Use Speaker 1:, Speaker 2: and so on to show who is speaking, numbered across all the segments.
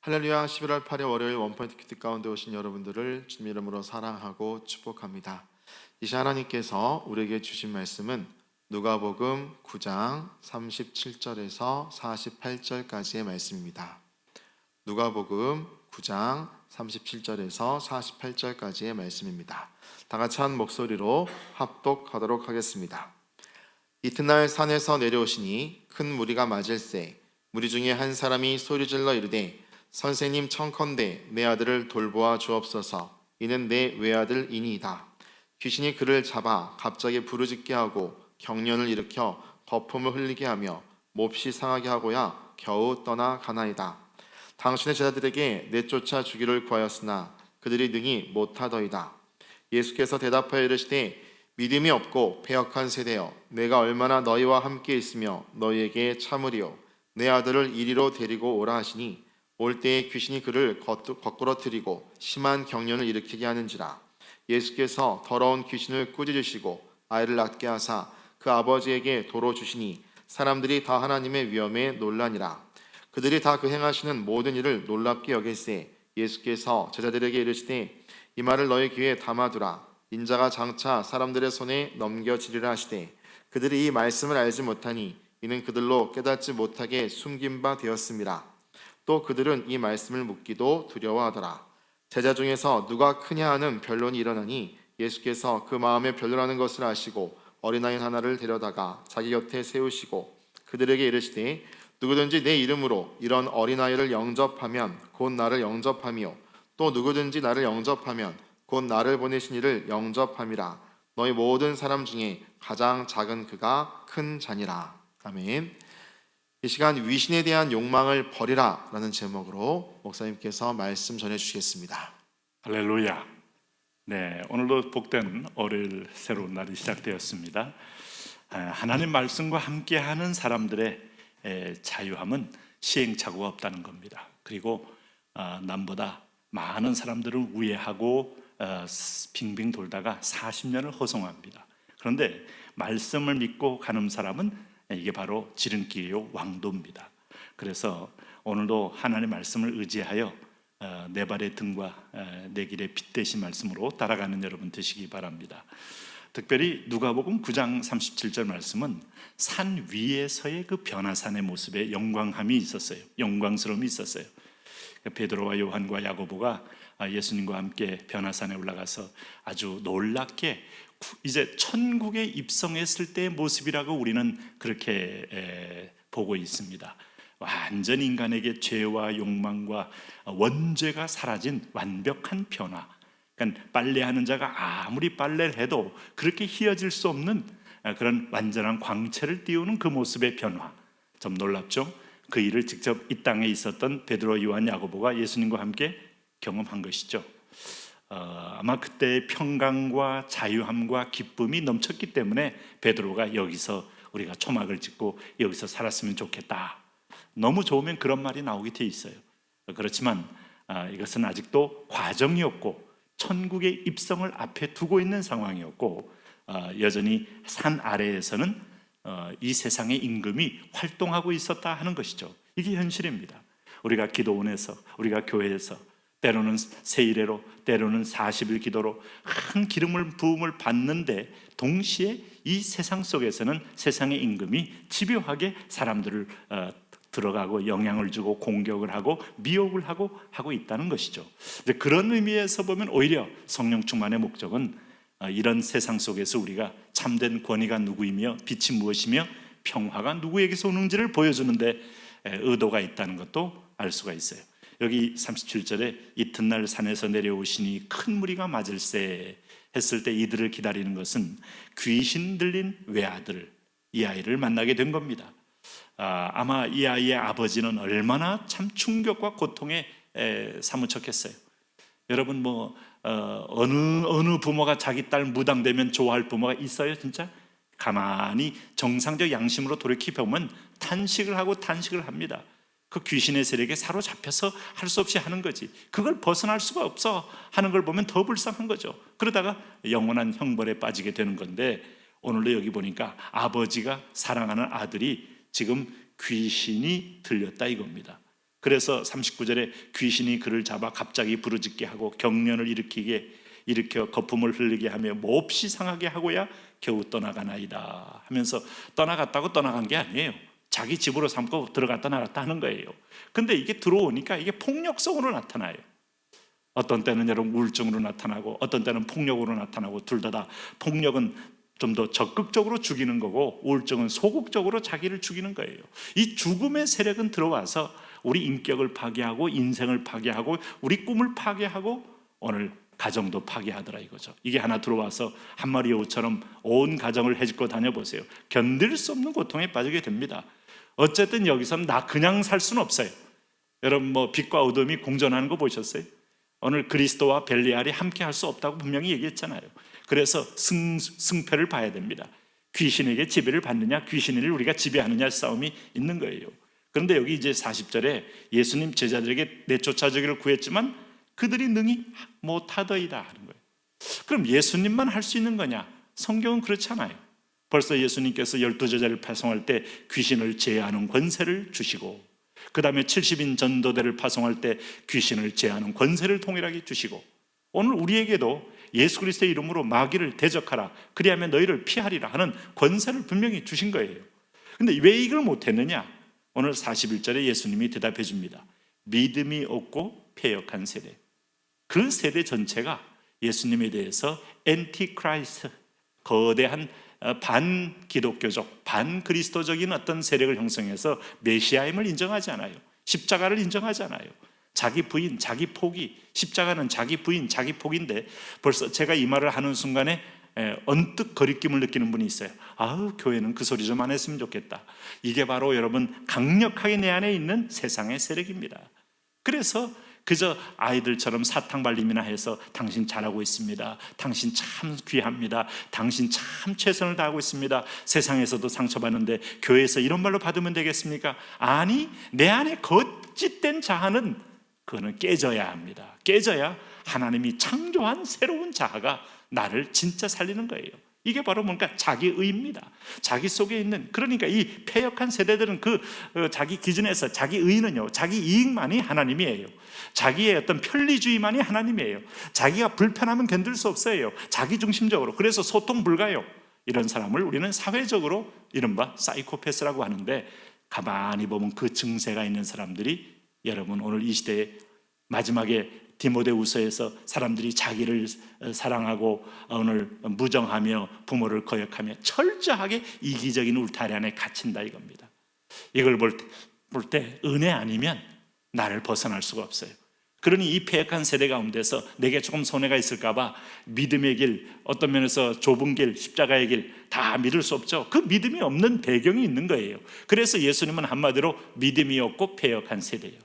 Speaker 1: 할렐루야. 11월 8일 월요일 원포인트 큐티 가운데 오신 여러분들을 주님 이름으로 사랑하고 축복합니다. 이 시간 하나님께서 우리에게 주신 말씀은 누가복음 9장 37절에서 48절까지의 말씀입니다. 누가복음 9장 37절에서 48절까지의 말씀입니다. 다 같이 한 목소리로 합독하도록 하겠습니다. 이튿날 산에서 내려오시니 큰 무리가 맞을세 무리 중에 한 사람이 소리질러 이르되 선생님 청컨대 내 아들을 돌보아 주옵소서. 이는 내 외아들이니이다. 귀신이 그를 잡아 갑자기 부르짖게 하고 경련을 일으켜 거품을 흘리게 하며 몹시 상하게 하고야 겨우 떠나가나이다. 당신의 제자들에게 내쫓아 주기를 구하였으나 그들이 능히 못하더이다. 예수께서 대답하여 이르시되 믿음이 없고 패역한 세대여, 내가 얼마나 너희와 함께 있으며 너희에게 참으리요. 내 아들을 이리로 데리고 오라 하시니 올 때에 귀신이 그를 거꾸러뜨리고 심한 경련을 일으키게 하는지라. 예수께서 더러운 귀신을 꾸짖으시고 아이를 낫게 하사 그 아버지에게 도로 주시니 사람들이 다 하나님의 위엄에 놀라니라. 그들이 다 그 행하시는 모든 일을 놀랍게 여길세 예수께서 제자들에게 이르시되 이 말을 너희 귀에 담아두라. 인자가 장차 사람들의 손에 넘겨지리라 하시되 그들이 이 말씀을 알지 못하니 이는 그들로 깨닫지 못하게 숨긴 바 되었음이라. 또 그들은 이 말씀을 묻기도 두려워하더라. 제자 중에서 누가 크냐 하는 변론이 일어나니 예수께서 그 마음에 변론하는 것을 아시고 어린아이 하나를 데려다가 자기 곁에 세우시고 그들에게 이르시되 누구든지 내 이름으로 이런 어린아이를 영접하면 곧 나를 영접하며 또 누구든지 나를 영접하면 곧 나를 보내신 이를 영접함이라. 너희 모든 사람 중에 가장 작은 그가 큰 자니라. 아멘. 이 시간 위신에 대한 욕망을 버리라 라는 제목으로 목사님께서 말씀 전해주시겠습니다.
Speaker 2: 할렐루야. 네, 오늘도 복된 월요일 새로운 날이 시작되었습니다. 하나님 말씀과 함께하는 사람들의 자유함은 시행착오가 없다는 겁니다. 그리고 남보다 많은 사람들을 우애하고 빙빙 돌다가 40년을 허송합니다. 그런데 말씀을 믿고 가는 사람은 이게 바로 지름길이요 왕도입니다. 그래서 오늘도 하나님의 말씀을 의지하여 내 발의 등과 내 길의 빛 되신 말씀으로 따라가는 여러분 되시기 바랍니다. 특별히 누가복음 9장 37절 말씀은 산 위에서의 그 변화산의 모습에 영광함이 있었어요. 영광스러움이 있었어요. 베드로와 요한과 야고보가 예수님과 함께 변화산에 올라가서 아주 놀랍게 이제 천국에 입성했을 때의 모습이라고 우리는 그렇게 보고 있습니다. 완전 인간에게 죄와 욕망과 원죄가 사라진 완벽한 변화. 그러니까 빨래하는 자가 아무리 빨래를 해도 그렇게 휘어질 수 없는 그런 완전한 광채를 띄우는 그 모습의 변화. 좀 놀랍죠? 그 일을 직접 이 땅에 있었던 베드로, 요한, 야고보가 예수님과 함께 경험한 것이죠. 아마 그때의 평강과 자유함과 기쁨이 넘쳤기 때문에 베드로가 여기서 우리가 초막을 짓고 여기서 살았으면 좋겠다. 너무 좋으면 그런 말이 나오게 돼 있어요. 그렇지만 이것은 아직도 과정이었고 천국의 입성을 앞에 두고 있는 상황이었고 여전히 산 아래에서는 이 세상의 임금이 활동하고 있었다 하는 것이죠. 이게 현실입니다. 우리가 기도원에서, 우리가 교회에서 때로는 세일회로, 때로는 40일 기도로 큰 기름을 부음을 받는데 동시에 이 세상 속에서는 세상의 임금이 집요하게 사람들을 들어가고 영향을 주고 공격을 하고 미혹을 하고 있다는 것이죠. 그런 의미에서 보면 오히려 성령 충만의 목적은 이런 세상 속에서 우리가 참된 권위가 누구이며 빛이 무엇이며 평화가 누구에게서 오는지를 보여주는데 의도가 있다는 것도 알 수가 있어요. 여기 37절에 이튿날 산에서 내려오시니 큰 무리가 맞을세 했을 때 이들을 기다리는 것은 귀신 들린 외아들, 이 아이를 만나게 된 겁니다. 아마 이 아이의 아버지는 얼마나 참 충격과 고통에 사무쳤겠어요. 여러분 어느 부모가 자기 딸 무당되면 좋아할 부모가 있어요? 진짜 가만히 정상적 양심으로 돌이켜보면 탄식을 합니다. 그 귀신의 세력에 사로잡혀서 할 수 없이 하는 거지. 그걸 벗어날 수가 없어 하는 걸 보면 더 불쌍한 거죠. 그러다가 영원한 형벌에 빠지게 되는 건데 오늘도 여기 보니까 아버지가 사랑하는 아들이 지금 귀신이 들렸다 이겁니다. 그래서 39절에 귀신이 그를 잡아 갑자기 부르짖게 하고 경련을 일으켜 거품을 흘리게 하며 몹시 상하게 하고야 겨우 떠나가나이다 하면서 떠나갔다고 떠나간 게 아니에요. 자기 집으로 삼고 들어갔다 나갔다 하는 거예요. 근데 이게 들어오니까 이게 폭력성으로 나타나요. 어떤 때는 여러분 우울증으로 나타나고 어떤 때는 폭력으로 나타나고, 둘 다 폭력은 좀 더 적극적으로 죽이는 거고 우울증은 소극적으로 자기를 죽이는 거예요. 이 죽음의 세력은 들어와서 우리 인격을 파괴하고 인생을 파괴하고 우리 꿈을 파괴하고 오늘 가정도 파괴하더라 이거죠. 이게 하나 들어와서 한 마리의 오처럼 온 가정을 헤집고 다녀보세요. 견딜 수 없는 고통에 빠지게 됩니다. 어쨌든 여기서는 나 그냥 살 수는 없어요. 여러분 빛과 어둠이 공존하는 거 보셨어요? 오늘 그리스도와 벨리알이 함께 할 수 없다고 분명히 얘기했잖아요. 그래서 승패를 봐야 됩니다. 귀신에게 지배를 받느냐 귀신을 우리가 지배하느냐 싸움이 있는 거예요. 그런데 여기 이제 40절에 예수님 제자들에게 내쫓아주기를 구했지만 그들이 능히 못하더이다 하는 거예요. 그럼 예수님만 할 수 있는 거냐? 성경은 그렇지 않아요. 벌써 예수님께서 12제자를 파송할 때 귀신을 제어하는 권세를 주시고, 그 다음에 70인 전도대를 파송할 때 귀신을 제어하는 권세를 동일하게 주시고, 오늘 우리에게도 예수 그리스도의 이름으로 마귀를 대적하라 그리하면 너희를 피하리라 하는 권세를 분명히 주신 거예요. 근데 왜 이걸 못했느냐? 오늘 41절에 예수님이 대답해 줍니다. 믿음이 없고 패역한 세대. 그 세대 전체가 예수님에 대해서 엔티크라이스트, 거대한 반기독교적, 반그리스도적인 어떤 세력을 형성해서 메시아임을 인정하지 않아요. 십자가를 인정하지 않아요. 자기 부인, 자기 포기, 십자가는 자기 부인, 자기 포기인데 벌써 제가 이 말을 하는 순간에 언뜻 거리낌을 느끼는 분이 있어요. 아우, 교회는 그 소리 좀 안 했으면 좋겠다. 이게 바로 여러분 강력하게 내 안에 있는 세상의 세력입니다. 그래서 그저 아이들처럼 사탕발림이나 해서 당신 잘하고 있습니다, 당신 참 귀합니다, 당신 참 최선을 다하고 있습니다, 세상에서도 상처받는데 교회에서 이런 말로 받으면 되겠습니까? 아니, 내 안에 거짓된 자아는 그거는 깨져야 합니다. 깨져야 하나님이 창조한 새로운 자아가 나를 진짜 살리는 거예요. 이게 바로 뭔가 자기의입니다. 자기 속에 있는, 그러니까 이 패역한 세대들은 자기 기준에서 자기 의는요, 자기 이익만이 하나님이에요. 자기의 어떤 편리주의만이 하나님이에요. 자기가 불편하면 견딜 수 없어요. 자기 중심적으로. 그래서 소통 불가요. 이런 사람을 우리는 사회적으로 이른바 사이코패스라고 하는데, 가만히 보면 그 증세가 있는 사람들이 여러분 오늘 이 시대에 마지막에 디모데후서에서 사람들이 자기를 사랑하고 오늘 무정하며 부모를 거역하며 철저하게 이기적인 울타리 안에 갇힌다 이겁니다. 이걸 볼 때 은혜 아니면 나를 벗어날 수가 없어요. 그러니 이 패역한 세대 가운데서 내게 조금 손해가 있을까 봐 믿음의 길, 어떤 면에서 좁은 길, 십자가의 길 다 믿을 수 없죠. 그 믿음이 없는 배경이 있는 거예요. 그래서 예수님은 한마디로 믿음이 없고 패역한 세대예요.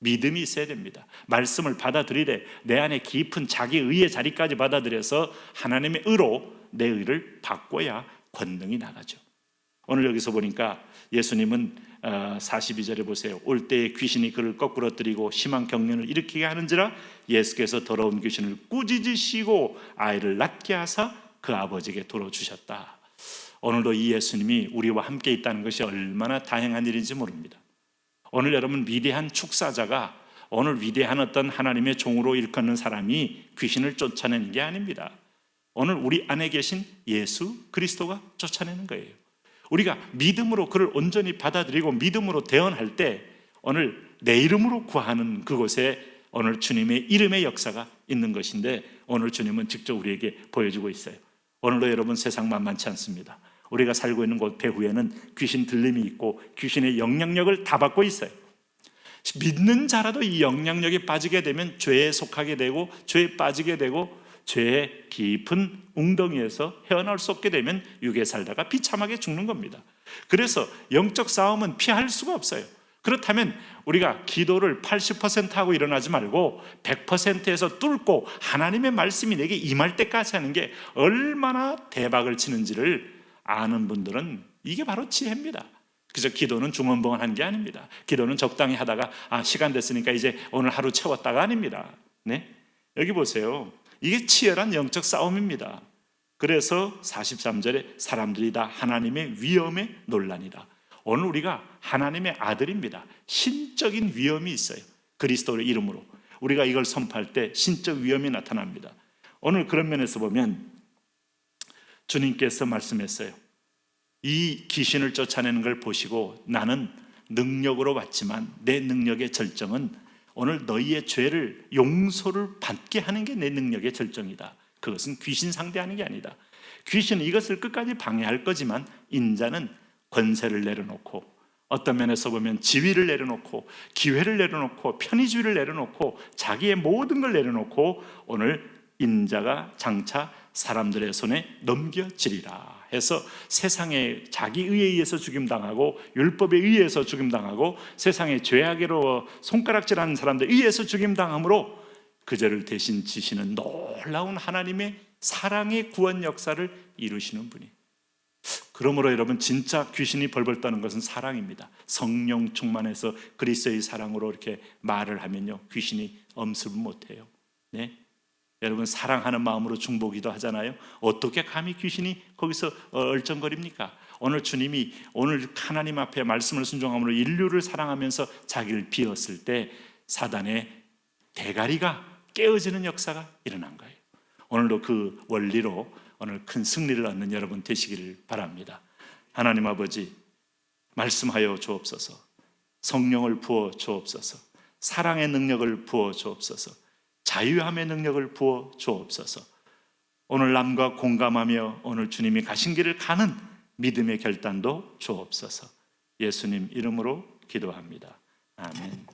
Speaker 2: 믿음이 있어야 됩니다. 말씀을 받아들이되 내 안에 깊은 자기의의 자리까지 받아들여서 하나님의 의로 내 의를 바꿔야 권능이 나가죠. 오늘 여기서 보니까 예수님은 42절에 보세요. 올 때에 귀신이 그를 거꾸러뜨리고 심한 경련을 일으키게 하는지라 예수께서 더러운 귀신을 꾸짖으시고 아이를 낫게 하사 그 아버지에게 돌아주셨다. 오늘도 이 예수님이 우리와 함께 있다는 것이 얼마나 다행한 일인지 모릅니다. 오늘 여러분 위대한 축사자가, 오늘 위대한 어떤 하나님의 종으로 일컫는 사람이 귀신을 쫓아내는 게 아닙니다. 오늘 우리 안에 계신 예수 그리스도가 쫓아내는 거예요. 우리가 믿음으로 그를 온전히 받아들이고 믿음으로 대언할 때 오늘 내 이름으로 구하는 그곳에 오늘 주님의 이름의 역사가 있는 것인데, 오늘 주님은 직접 우리에게 보여주고 있어요. 오늘도 여러분 세상 만만치 않습니다. 우리가 살고 있는 곳 배후에는 귀신 들림이 있고 귀신의 영향력을 다 받고 있어요. 믿는 자라도 이 영향력에 빠지게 되면 죄에 속하게 되고 죄에 빠지게 되고 죄의 깊은 웅덩이에서 헤어나올 수 없게 되면 육에 살다가 비참하게 죽는 겁니다. 그래서 영적 싸움은 피할 수가 없어요. 그렇다면 우리가 기도를 80% 하고 일어나지 말고 100%에서 뚫고 하나님의 말씀이 내게 임할 때까지 하는 게 얼마나 대박을 치는지를 아는 분들은 이게 바로 지혜입니다. 그래서 기도는 중언부언한 게 아닙니다. 기도는 적당히 하다가 시간 됐으니까 이제 오늘 하루 채웠다가 아닙니다. 네? 여기 보세요. 이게 치열한 영적 싸움입니다. 그래서 43절에 사람들이 다 하나님의 위엄에 논란이다. 오늘 우리가 하나님의 아들입니다. 신적인 위엄이 있어요. 그리스도의 이름으로 우리가 이걸 선포할 때 신적 위엄이 나타납니다. 오늘 그런 면에서 보면 주님께서 말씀했어요. 이 귀신을 쫓아내는 걸 보시고 나는 능력으로 왔지만 내 능력의 절정은 오늘 너희의 죄를 용서를 받게 하는 게 내 능력의 절정이다. 그것은 귀신 상대하는 게 아니다. 귀신은 이것을 끝까지 방해할 거지만 인자는 권세를 내려놓고 어떤 면에서 보면 지위를 내려놓고 기회를 내려놓고 편의주의를 내려놓고 자기의 모든 걸 내려놓고 오늘 인자가 장차 사람들의 손에 넘겨지리라 해서 세상에 자기 의에 의해서 죽임당하고 율법에 의해서 죽임당하고 세상에 죄악으로 손가락질하는 사람들에 의해서 죽임당함으로 그 죄를 대신 지시는 놀라운 하나님의 사랑의 구원 역사를 이루시는 분이. 그러므로 여러분 진짜 귀신이 벌벌 떠는 것은 사랑입니다. 성령 충만해서 그리스도의 사랑으로 이렇게 말을 하면요 귀신이 엄습을 못해요. 네? 여러분 사랑하는 마음으로 중보기도 하잖아요. 어떻게 감히 귀신이 거기서 얼쩡거립니까? 오늘 주님이 오늘 하나님 앞에 말씀을 순종함으로 인류를 사랑하면서 자기를 비웠을 때 사단의 대가리가 깨어지는 역사가 일어난 거예요. 오늘도 그 원리로 오늘 큰 승리를 얻는 여러분 되시기를 바랍니다. 하나님 아버지 말씀하여 주옵소서. 성령을 부어 주옵소서. 사랑의 능력을 부어 주옵소서. 자유함의 능력을 부어 주옵소서. 오늘 남과 공감하며 오늘 주님이 가신 길을 가는 믿음의 결단도 주옵소서. 예수님 이름으로 기도합니다. 아멘.